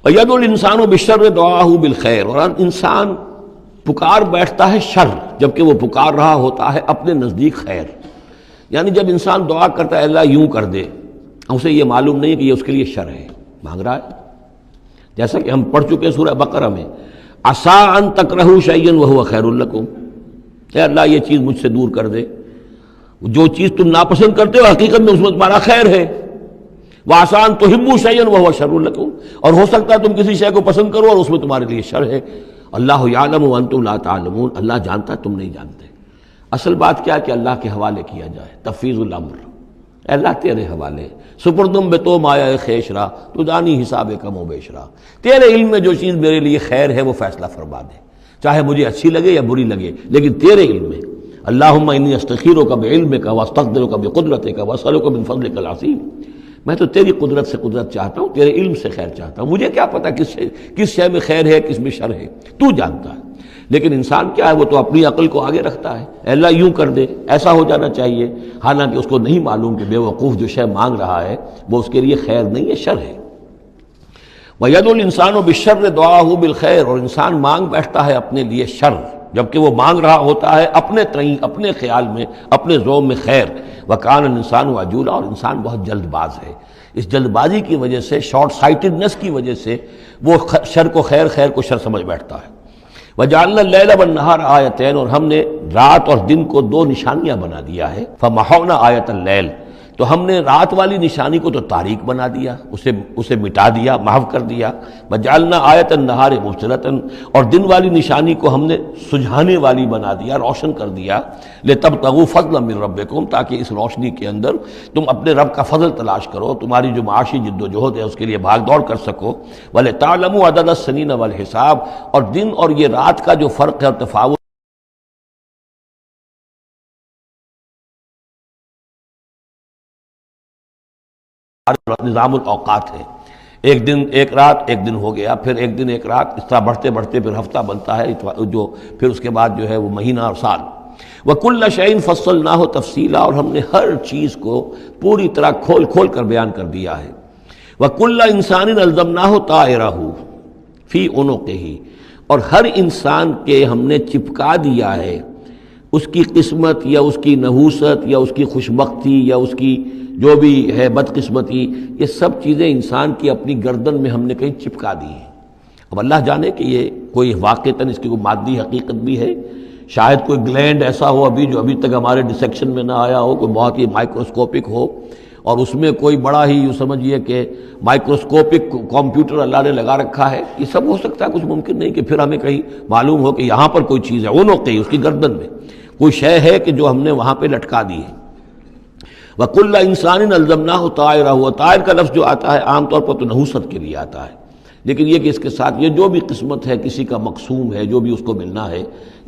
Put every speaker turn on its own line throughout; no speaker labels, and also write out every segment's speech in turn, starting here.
وَيَدْعُ الْإِنسَانُ بِالشَّرِّ دُعَاءَهُ بِالْخَيْرِ، اور انسان پکار بیٹھتا ہے شر جبکہ وہ پکار رہا ہوتا ہے اپنے نزدیک خیر. یعنی جب انسان دعا کرتا ہے اللہ یوں کر دے، اسے یہ معلوم نہیں کہ یہ اس کے لیے شر ہے، مانگ رہا ہے. جیسا کہ ہم پڑھ چکے سورہ بقرہ میں عسیٰ ان تکرہوا شیئا وہو خیر لکم، اے اللہ یہ چیز مجھ سے دور کر دے، جو چیز تم ناپسند کرتے ہو حقیقت میں اس میں تمہارا خیر ہے. وَعَسَىٰ أَن تُحِبُّوا شَيْئًا وَهُوَ شَرٌّ لَكُمْ، اور ہو سکتا ہے تم کسی شے کو پسند کرو اور اس میں تمہارے لیے شر ہے. اللہ یعلم وانتم لا تعلمون، اللہ جانتا ہے تم نہیں جانتے. اصل بات کیا کہ اللہ کے حوالے کیا جائے، تفویض الامر، اے اللہ تیرے حوالے، سپردم بے تو مایا خیشرا تو دانی حساب کم و بیشرا، تیرے علم میں جو چیز میرے لیے خیر ہے وہ فیصلہ فرما دے، چاہے مجھے اچھی لگے یا بری لگے لیکن تیرے علم میں. اللہم انی استخیرک بعلمک واستقدرک بقدرتک واسألک من فضلک العظیم، میں تو تیری قدرت سے قدرت چاہتا ہوں، تیرے علم سے خیر چاہتا ہوں، مجھے کیا پتا کس شے میں خیر ہے کس میں شر ہے، تو جانتا ہے. لیکن انسان کیا ہے، وہ تو اپنی عقل کو آگے رکھتا ہے، اے اللہ یوں کر دے، ایسا ہو جانا چاہیے، حالانکہ اس کو نہیں معلوم کہ بے وقوف جو شے مانگ رہا ہے وہ اس کے لیے خیر نہیں ہے، شر ہے. وَيَدْعُ الْإِنسَانُ بِالشَّرِّ دُعَاءَهُ بِالْخَيْرِ، اور انسان مانگ بیٹھتا ہے اپنے لیے شر جبکہ وہ مانگ رہا ہوتا ہے اپنے تئیں، اپنے خیال میں، اپنے ذوق میں خیر. وَكَانَ الْإِنسَانُ عَجُولًا، اور انسان بہت جلد باز ہے. اس جلد بازی کی وجہ سے، شارٹ سائٹڈنس کی وجہ سے وہ شر کو خیر، خیر کو شر سمجھ بیٹھتا ہے. وَجَعَلْنَا اللَّيْلَ وَالنَّهَارَ آیَتَيْنِ، اور ہم نے رات اور دن کو دو نشانیاں بنا دیا ہے. فَمَحَوْنَا آیَةَ اللَّيْلِ، تو ہم نے رات والی نشانی کو تو تاریک بنا دیا، اسے مٹا دیا، محو کر دیا. وَجَعَلْنَا آیَةَ النَّهَارِ مُبْصِرَةً، اور دن والی نشانی کو ہم نے سجھانے والی بنا دیا، روشن کر دیا. لِتَبْتَغُوا فَضْلًا مِّن رَبِّكُمْ، تاکہ اس روشنی کے اندر تم اپنے رب کا فضل تلاش کرو، تمہاری جو معاشی جد و جہد ہے اس کے لیے بھاگ دوڑ کر سکو. وَلِتَعْلَمُوا عَدَدَ السِّنِينَ وَالْحِسَابَ، اور دن اور یہ رات کا جو فرق ہے اور تفاوت نظام الاوقات ہے، ایک دن ایک رات ایک دن ہو گیا، پھر ایک دن ایک رات، اس طرح بڑھتے بڑھتے پھر ہفتہ بنتا ہے، جو پھر اس کے بعد جو ہے وہ مہینہ اور سال. وَكُلَّ شَيْءٍ فَصَّلْنَاهُ تَفْصِيلًا، اور ہم نے ہر چیز کو پوری طرح کھول کھول کر بیان کر دیا ہے. وَكُلَّ إِنسَانٍ أَلْزَمْنَاهُ طَائِرَهُ فِي عُنُقِهِ، اور ہر انسان کے ہم نے چپکا دیا ہے اس کی قسمت یا اس کی نحوست یا اس کی خوشبختی یا اس کی جو بھی ہے بدقسمتی، یہ سب چیزیں انسان کی اپنی گردن میں ہم نے کہیں چپکا دی ہیں. اب اللہ جانے کہ یہ کوئی واقعتاً اس کی کوئی مادی حقیقت بھی ہے، شاید کوئی گلینڈ ایسا ہو ابھی جو ابھی تک ہمارے ڈسیکشن میں نہ آیا ہو، کوئی بہت ہی مائکروسکوپک ہو، اور اس میں کوئی بڑا ہی یوں سمجھیے کہ مائکروسکوپک کمپیوٹر اللہ نے لگا رکھا ہے. یہ سب ہو سکتا ہے، کچھ ممکن نہیں کہ پھر ہمیں کہیں معلوم ہو کہ یہاں پر کوئی چیز ہے، وہ نوقی اس کی گردن میں کوئی شے ہے کہ جو ہم نے وہاں پہ لٹکا دی ہے. وَكُلَّ إِنسَانٍ أَلْزَمْنَاهُ طَائِرَهُ، طائر کا لفظ جو آتا ہے عام طور پر تو نحوست کے لیے آتا ہے، لیکن یہ کہ اس کے ساتھ یہ جو بھی قسمت ہے، کسی کا مقسوم ہے، جو بھی اس کو ملنا ہے،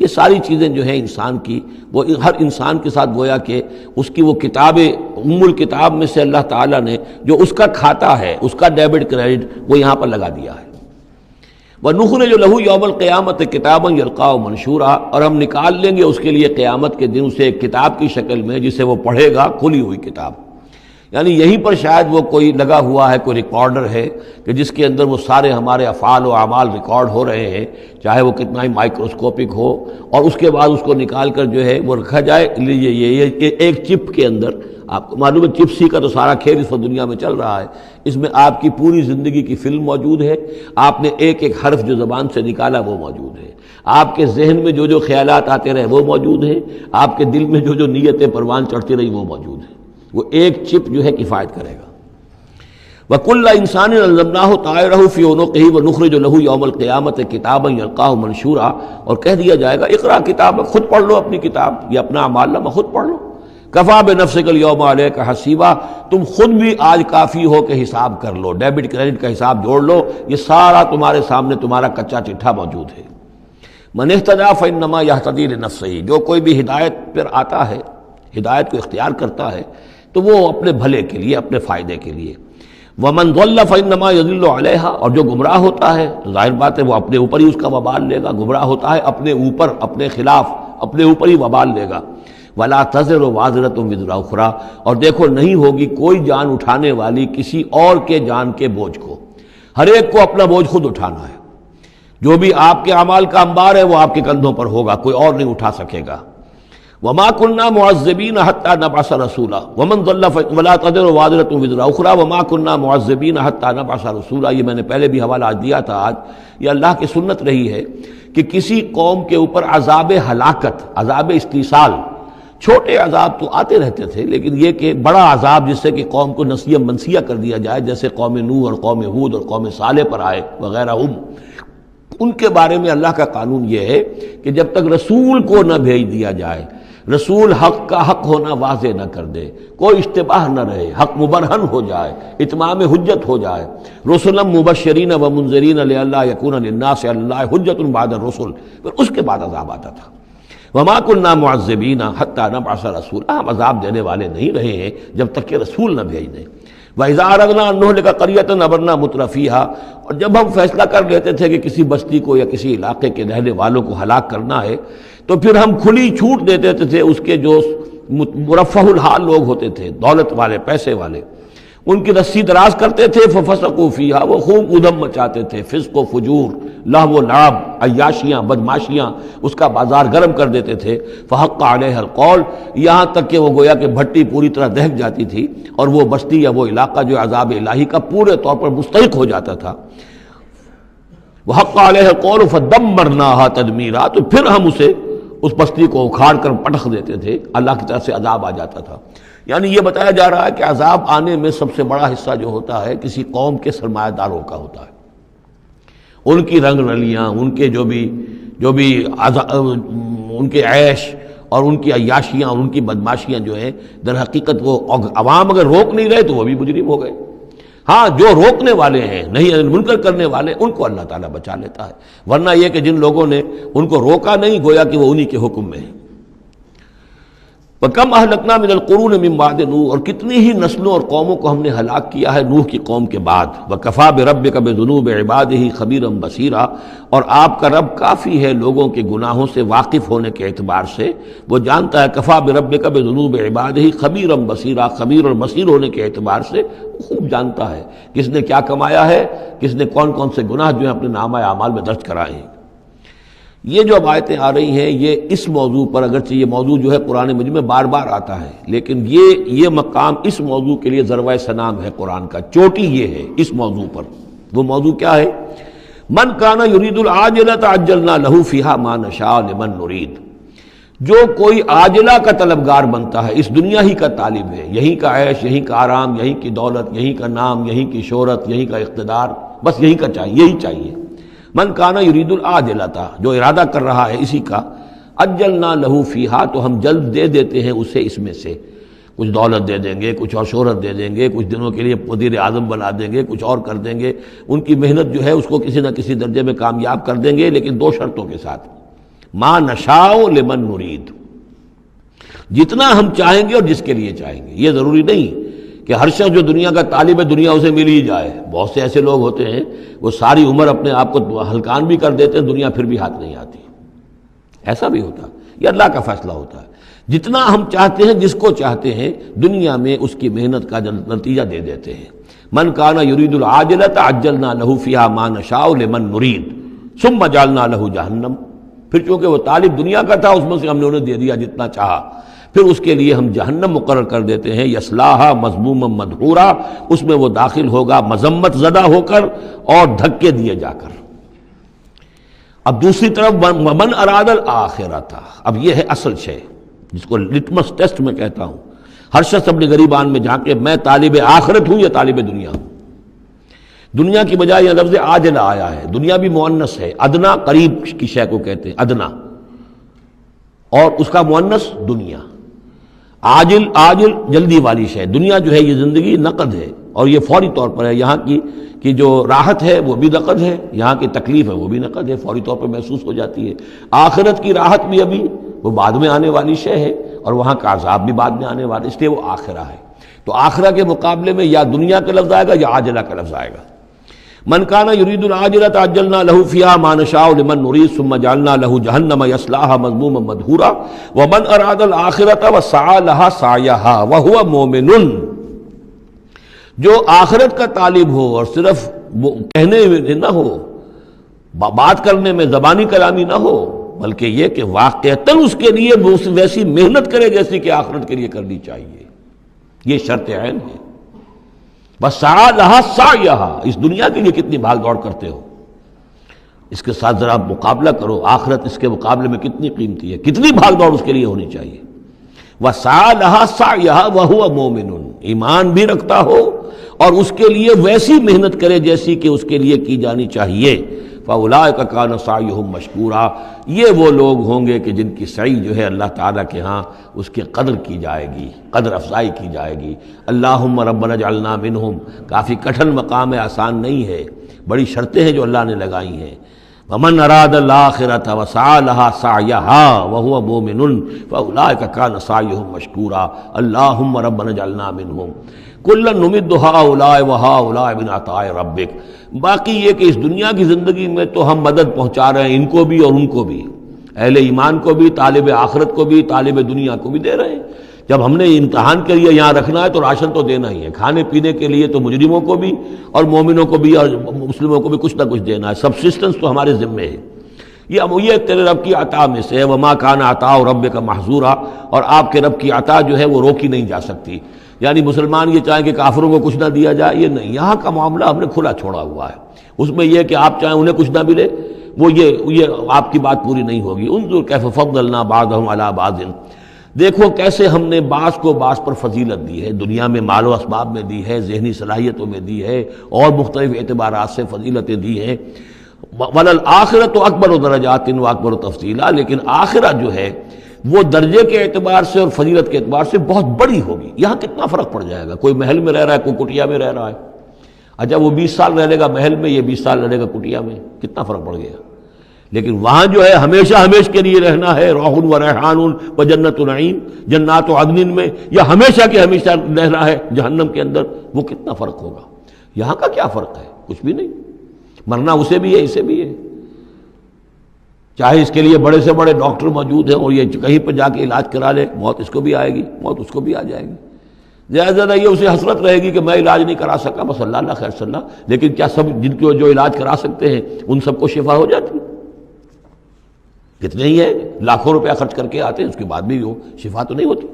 یہ ساری چیزیں جو ہیں انسان کی، وہ ہر انسان کے ساتھ گویا کہ اس کی وہ کتاب ام الکتاب میں سے اللہ تعالیٰ نے جو اس کا کھاتا ہے، اس کا ڈیبٹ کریڈٹ وہ یہاں پر لگا دیا ہے. وَنُخْرِجُ لَهُ يَوْمَ الْقِيَامَةِ كِتَابًا يَلْقَاهُ مَنشُورًا، اور ہم نکال لیں گے اس کے لیے قیامت کے دن اسے ایک کتاب کی شکل میں جسے وہ پڑھے گا، کھلی ہوئی کتاب. یعنی یہیں پر شاید وہ کوئی لگا ہوا ہے، کوئی ریکارڈر ہے کہ جس کے اندر وہ سارے ہمارے افعال و اعمال ریکارڈ ہو رہے ہیں، چاہے وہ کتنا ہی مائکروسکوپک ہو، اور اس کے بعد اس کو نکال کر جو ہے وہ رکھا جائے. یہ ایک چپ کے اندر، آپ کو معلوم ہے چپسی کا تو سارا کھیل اس دنیا میں چل رہا ہے، اس میں آپ کی پوری زندگی کی فلم موجود ہے، آپ نے ایک ایک حرف جو زبان سے نکالا وہ موجود ہے، آپ کے ذہن میں جو خیالات آتے رہے وہ موجود ہیں، آپ کے دل میں جو نیتیں پروان چڑھتی رہی وہ موجود ہیں. وہ ایک چپ جو ہے کفایت کرے گا. وَكُلَّ إِنسَانٍ أَلْزَمْنَاهُ طَائِرَهُ فِي عُنُقِهِ وَنُخْرِجُ لَهُ يَوْمَ الْقِيَامَةِ كِتَابًا يَلْقَاهُ مَنشُورًا، اور کہہ دیا جائے گا اقرا کتابک، خود پڑھ لو اپنی کتاب، یہ اپنا اعمال نامہ خود پڑھ لو. کفا بنفسک اليوم علیک حسیبا، تم خود بھی آج کافی ہو کہ حساب کر لو، ڈیبٹ کریڈٹ کا حساب جوڑ لو، یہ سارا تمہارے سامنے تمہارا کچا چٹھا موجود ہے. من اہتدی فانما یہتدی لنفسہ، جو کوئی بھی ہدایت پر آتا ہے، ہدایت کو اختیار کرتا ہے تو وہ اپنے بھلے کے لیے، اپنے فائدے کے لیے. ومن ضل فانما یضل علیہا، اور جو گمراہ ہوتا ہے تو ظاہر بات ہے وہ اپنے اوپر ہی اس کا وبال لے گا، گمراہ ہوتا ہے اپنے اوپر، اپنے خلاف، اپنے اوپر ہی وبال لے گا. ولا تزر وازرۃ وزر اخری، اور دیکھو نہیں ہوگی کوئی جان اٹھانے والی کسی اور کے جان کے بوجھ کو. ہر ایک کو اپنا بوجھ خود اٹھانا ہے، جو بھی آپ کے اعمال کا انبار ہے وہ آپ کے کندھوں پر ہوگا، کوئی اور نہیں اٹھا سکے گا۔ وما كنا معذبين حتى نبعث رسولا ومن ضل ولا تزر وازرة وزر اخرى وما كنا معذبين حتى نبعث رسولا۔ یہ میں نے پہلے بھی حوالہ دیا تھا، آج یہ اللہ کی سنت رہی ہے کہ کسی قوم کے اوپر عذاب ہلاکت، عذاب استیصال، چھوٹے عذاب تو آتے رہتے تھے، لیکن یہ کہ بڑا عذاب جس سے کہ قوم کو نسیہ منسیہ کر دیا جائے، جیسے قوم نوح اور قوم ہود اور قوم صالح پر آئے وغیرہ، ان کے بارے میں اللہ کا قانون یہ ہے کہ جب تک رسول کو نہ بھیج دیا جائے، رسول حق کا حق ہونا واضح نہ کر دے، کوئی اشتباہ نہ رہے، حق مبرہن ہو جائے، اتمام حجت ہو جائے، رسلا مبشرین و منذرین لئلا یکون للناس علی اللہ حجت بعد الرسل، پھر اس کے بعد عذاب آتا تھا۔ وما كنا معذبین حتی نبعث رسولا، ہم عذاب دینے والے نہیں رہے ہیں جب تک کہ رسول نہ بھیج دیں۔ وَإِذَا أَرَدْنَا أَن نُهْلِكَ قَرْيَةً أَمَرْنَا مُتْرَفِيهَا، اور جب ہم فیصلہ کر لیتے تھے کہ کسی بستی کو یا کسی علاقے کے رہنے والوں کو ہلاک کرنا ہے، تو پھر ہم کھلی چھوٹ دے دیتے تھے اس کے جو مرفہ الحال لوگ ہوتے تھے، دولت والے، پیسے والے، ان کی رسی دراز کرتے تھے، فَفَسَقُوا فِيهَا، وہ خوب ادھم مچاتے تھے، فسق و فجور، لہو و لعب، عیاشیاں، بدماشیاں، اس کا بازار گرم کر دیتے تھے۔ فحق علیہ القول، یہاں تک کہ وہ گویا کہ بھٹی پوری طرح دہک جاتی تھی اور وہ بستی یا وہ علاقہ جو عذاب الہی کا پورے طور پر مستحق ہو جاتا تھا۔ وحق علیہ القول فدمرناها تدمیرا، تو پھر ہم اسے، اس بستی کو اکھاڑ کر پٹخ دیتے تھے، اللہ کی طرف سے عذاب آ جاتا تھا۔ یعنی یہ بتایا جا رہا ہے کہ عذاب آنے میں سب سے بڑا حصہ جو ہوتا ہے کسی قوم کے سرمایہ داروں کا ہوتا ہے، ان کی رنگ رلیاں، ان کے جو بھی ان کے عیش اور ان کی عیاشیاں اور ان کی بدماشیاں جو ہیں، در حقیقت وہ عوام اگر روک نہیں رہے تو وہ بھی مجرم ہو گئے۔ ہاں، جو روکنے والے ہیں، نہیں منکر کرنے والے، ان کو اللہ تعالیٰ بچا لیتا ہے، ورنہ یہ کہ جن لوگوں نے ان کو روکا نہیں، گویا کہ وہ انہی کے حکم میں ہے۔ وَكَمْ أَهْلَكْنَا مِنَ الْقُرُونِ مِن بَعْدِ نوح، اور کتنی ہی نسلوں اور قوموں کو ہم نے ہلاک کیا ہے نوح کی قوم کے بعد۔ وَكَفَىٰ بِرَبِّكَ بِذُنُوبِ عِبَادِهِ خَبِيرًا بَصِيرًا، اور آپ کا رب کافی ہے لوگوں کے گناہوں سے واقف ہونے کے اعتبار سے، وہ جانتا ہے۔ کفا بربک بذنوب عبادہ خبیرا بصیرا، خبیر اور بصیر ہونے کے اعتبار سے خوب جانتا ہے کس نے کیا کمایا ہے، کس نے کون کون سے گناہ جو ہیں اپنے نامہ اعمال میں درج کرائے ہیں۔ یہ جو اب آیتیں آ رہی ہیں یہ اس موضوع پر، اگرچہ یہ موضوع جو ہے قرآن مجید میں بار بار آتا ہے، لیکن یہ مقام اس موضوع کے لیے ذروہ سنام ہے قرآن کا، چوٹی یہ ہے اس موضوع پر۔ وہ موضوع کیا ہے؟ من کان یرید العاجلۃ عجلنا لہ فیہا ما نشاء لمن نرید، جو کوئی عاجلہ کا طلبگار بنتا ہے، اس دنیا ہی کا طالب ہے، یہیں کا عیش، یہیں کا آرام، یہیں کی دولت، یہیں کا نام، یہیں کی شہرت، یہیں کا اقتدار، بس یہیں کا چاہیے، یہی چاہیے۔ من کانا یرید العاجلۃ، جو ارادہ کر رہا ہے اسی کا، عجلنا لہ فیہا، تو ہم جلد دے دیتے ہیں اسے اس میں سے، کچھ دولت دے دیں گے، کچھ اور شہرت دے دیں گے، کچھ دنوں کے لیے وزیر اعظم بنا دیں گے، کچھ اور کر دیں گے، ان کی محنت جو ہے اس کو کسی نہ کسی درجے میں کامیاب کر دیں گے، لیکن دو شرطوں کے ساتھ۔ ما نشاء لمن نرید، جتنا ہم چاہیں گے اور جس کے لیے چاہیں گے۔ یہ ضروری نہیں کہ ہر شخص جو دنیا کا طالب ہے دنیا اسے مل ہی جائے۔ بہت سے ایسے لوگ ہوتے ہیں وہ ساری عمر اپنے آپ کو ہلکان بھی کر دیتے ہیں، دنیا پھر بھی ہاتھ نہیں آتی، ایسا بھی ہوتا ہے۔ یہ اللہ کا فیصلہ ہوتا ہے، جتنا ہم چاہتے ہیں، جس کو چاہتے ہیں، دنیا میں اس کی محنت کا نتیجہ دے دیتے ہیں۔ من کان یرید العاجلۃ عجلنا لہ فیہا ما نشاء لمن نرید ثم جعلنا لہ جہنم، پھر چونکہ وہ طالب دنیا کا تھا، اس میں سے ہم نے انہیں دے دیا جتنا چاہا، پھر اس کے لیے ہم جہنم مقرر کر دیتے ہیں، یصلاھا مذموما مدحورا، اس میں وہ داخل ہوگا مذمت زدہ ہو کر اور دھکے دیے جا کر۔ اب دوسری طرف ومن اراد الآخرۃ، اب یہ ہے اصل شے جس کو لٹمس ٹیسٹ میں کہتا ہوں۔ ہر شخص اپنے گریبان میں جھانکے، میں طالب آخرت ہوں یا طالب دنیا ہوں؟ دنیا کی بجائے یہ لفظ عاجلہ آیا ہے، دنیا بھی مؤنث ہے، ادنا قریب کی شے کو کہتے ہیں ادنا، اور اس کا مؤنث دنیا۔ عاجل جلدی والی شے، دنیا جو ہے یہ زندگی نقد ہے اور یہ فوری طور پر ہے، یہاں کی جو راحت ہے وہ بھی نقد ہے، یہاں کی تکلیف ہے وہ بھی نقد ہے، فوری طور پر محسوس ہو جاتی ہے۔ آخرت کی راحت بھی ابھی وہ بعد میں آنے والی شے ہے، اور وہاں کا عذاب بھی بعد میں آنے والا، اس لیے وہ آخرہ ہے۔ تو آخرہ کے مقابلے میں یا دنیا کا لفظ آئے گا یا عاجلہ کا لفظ آئے گا۔ من کان یرید العاجلۃ عجلنا لہ فیہا ما نشاء لمن نرید ثم جعلنا لہ جہنم یصلاھا مذموما مدحورا ومن اراد الآخرۃ وسعی لہا سعیہا وہو مومن، جو آخرت کا طالب ہو اور صرف وہ کہنے میں نہ ہو، بات کرنے میں زبانی کلامی نہ ہو، بلکہ یہ کہ واقعتاً اس کے لیے وہ ویسی محنت کرے جیسی کہ آخرت کے لیے کرنی چاہیے. یہ شرط عین ہے. بس سعی لہا سعیہا، اس دنیا کے لیے کتنی بھاگ دوڑ کرتے ہو، اس کے ساتھ ذرا مقابلہ کرو. آخرت اس کے مقابلے میں کتنی قیمتی ہے، کتنی بھاگ دوڑ اس کے لیے ہونی چاہیے. وَسَعَى لَهَا سَعْيَهَا وَهُوَ مُؤْمِنٌ، ایمان بھی رکھتا ہو اور اس کے لیے ویسی محنت کرے جیسی کہ اس کے لیے کی جانی چاہیے. فَأُولَٰئِكَ كَانَ سَعْيُهُمْ مَشْكُورًا، یہ وہ لوگ ہوں گے کہ جن کی سعی جو ہے اللہ تعالیٰ کے ہاں اس کی قدر کی جائے گی، قدر افزائی کی جائے گی. اللہم ربنا اجعلنا منہم، کافی کٹھن مقام ہے، آسان نہیں ہے، بڑی شرطیں ہیں جو اللہ نے لگائی ہیں. ومن اراد الآخرۃ وسعى لها سعيها وهو مؤمن فاولئک کان سعیهم مشکورا. اللہم ربنا اجعلنا منہم کلا نمد هؤلاء وهؤلاء من عطاء ربک. باقی یہ کہ اس دنیا کی زندگی میں تو ہم مدد پہنچا رہے ہیں ان کو بھی اور ان کو بھی، اہل ایمان کو بھی، طالب آخرت کو بھی، طالب دنیا کو بھی دے رہے ہیں. جب ہم نے امتحان کے لیے یہاں رکھنا ہے تو راشن تو دینا ہی ہے، کھانے پینے کے لیے تو مجرموں کو بھی اور مومنوں کو بھی اور مسلموں کو بھی کچھ نہ کچھ دینا ہے. سبسسٹنس تو ہمارے ذمے ہے. یہ تیرے رب کی عطا میں سے ہے. وما کان عطاء ربک محظورا، اور آپ کے رب کی عطا جو ہے وہ روکی نہیں جا سکتی. یعنی مسلمان یہ چاہیں کہ کافروں کو کچھ نہ دیا جائے، یہ نہیں. یہاں کا معاملہ ہم نے کھلا چھوڑا ہوا ہے. اس میں یہ کہ آپ چاہیں انہیں کچھ نہ ملے، وہ یہ آپ کی بات پوری نہیں ہوگی. انظر کیف فضلنا بعضهم علی بعض، دیکھو کیسے ہم نے بعض کو بعض پر فضیلت دی ہے. دنیا میں مال و اسباب میں دی ہے، ذہنی صلاحیتوں میں دی ہے، اور مختلف اعتبارات سے فضیلتیں دی ہیں. وَلَلْآخِرَةُ أَكْبَرُ دَرَجَاتٍ وَأَكْبَرُ تَفْضِيلًا، لیکن آخرت جو ہے وہ درجے کے اعتبار سے اور فضیلت کے اعتبار سے بہت بڑی ہوگی. یہاں کتنا فرق پڑ جائے گا. کوئی محل میں رہ رہا ہے، کوئی کٹیا میں رہ رہا ہے. اچھا وہ 20 سال رہ لے گا محل میں، یہ 20 سال رہے گا کٹیا میں، کتنا فرق پڑ گیا. لیکن وہاں جو ہے ہمیشہ ہمیشہ کے لیے رہنا ہے، روح و ریحان و جنت نعیم، جنات و عدن میں، یا ہمیشہ کے ہمیشہ رہنا ہے جہنم کے اندر، وہ کتنا فرق ہوگا. یہاں کا کیا فرق ہے؟ کچھ بھی نہیں. مرنا اسے بھی ہے، اسے بھی ہے. چاہے اس کے لیے بڑے سے بڑے ڈاکٹر موجود ہیں اور یہ کہیں پہ جا کے علاج کرا لے، موت اس کو بھی آئے گی، موت اس کو بھی آ جائے گی. زیادہ یہ اسے حسرت رہے گی کہ میں علاج نہیں کرا سکا، بس اللہ خیر صلی اللہ. لیکن کیا سب جن کو جو علاج کرا سکتے ہیں ان سب کو شفا ہو جاتی؟ کتنے ہی ہیں لاکھوں روپیہ خرچ کر کے آتے ہیں، اس کے بعد بھی وہ شفا تو نہیں ہوتی.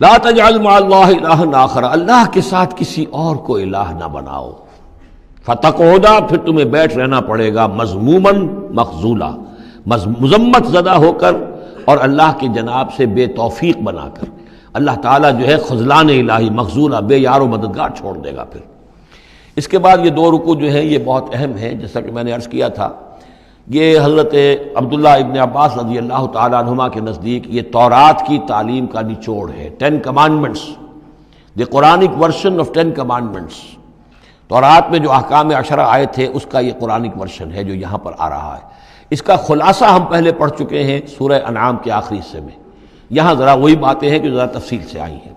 لا تجعل مع اللہ الہا آخر، اللہ کے ساتھ کسی اور کو الہ نہ بناؤ. فتقعد، پھر تمہیں بیٹھ رہنا پڑے گا مذموما مخذولا، مذمت زدہ ہو کر اور اللہ کی جناب سے بے توفیق بنا کر. اللہ تعالیٰ جو ہے خذلان الہی، مخذولا، بے یار و مددگار چھوڑ دے گا. پھر اس کے بعد یہ 2 رکوع جو ہیں یہ بہت اہم ہیں. جیسا کہ میں نے عرض کیا تھا، یہ حضرت عبداللہ ابن عباس رضی اللہ تعالیٰ عنہما کے نزدیک یہ تورات کی تعلیم کا نچوڑ ہے. 10 commandments، the Quranic version of 10 commandments. تورات میں جو احکام 10 آئے تھے اس کا یہ قرآنک ورژن ہے جو یہاں پر آ رہا ہے. اس کا خلاصہ ہم پہلے پڑھ چکے ہیں سورہ انعام کے آخری حصے میں. یہاں ذرا وہی باتیں ہیں کہ ذرا تفصیل سے آئی ہیں.